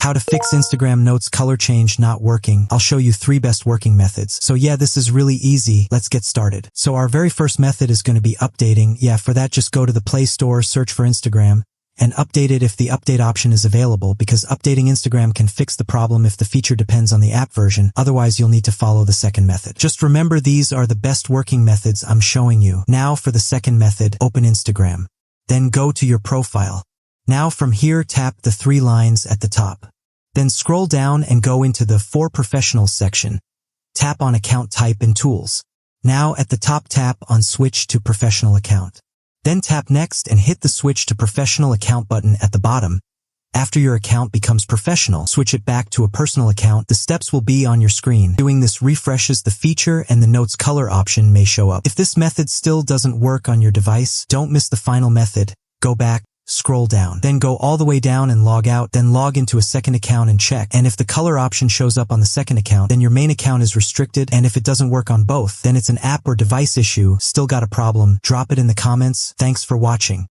How to fix Instagram Notes color change not working. I'll show you 3 best working methods. So yeah, this is really easy. Let's get started. So our very first method is going to be updating. Yeah, for that, just go to the Play Store, search for Instagram, and update it if the update option is available, because updating Instagram can fix the problem if the feature depends on the app version. Otherwise, you'll need to follow the second method. Just remember, these are the best working methods I'm showing you. Now for the second method, open Instagram. Then go to your profile. Now from here, tap the 3 lines at the top. Then scroll down and go into the For Professionals section. Tap on Account Type and Tools. Now at the top, tap on Switch to Professional Account. Then tap Next and hit the Switch to Professional Account button at the bottom. After your account becomes professional, switch it back to a personal account. The steps will be on your screen. Doing this refreshes the feature and the Notes color option may show up. If this method still doesn't work on your device, don't miss the final method. Go back, scroll down, then go all the way down and log out, then log into a second account and check. And if the color option shows up on the second account, then your main account is restricted. And if it doesn't work on both, then it's an app or device issue. Still got a problem? Drop it in the comments. Thanks for watching.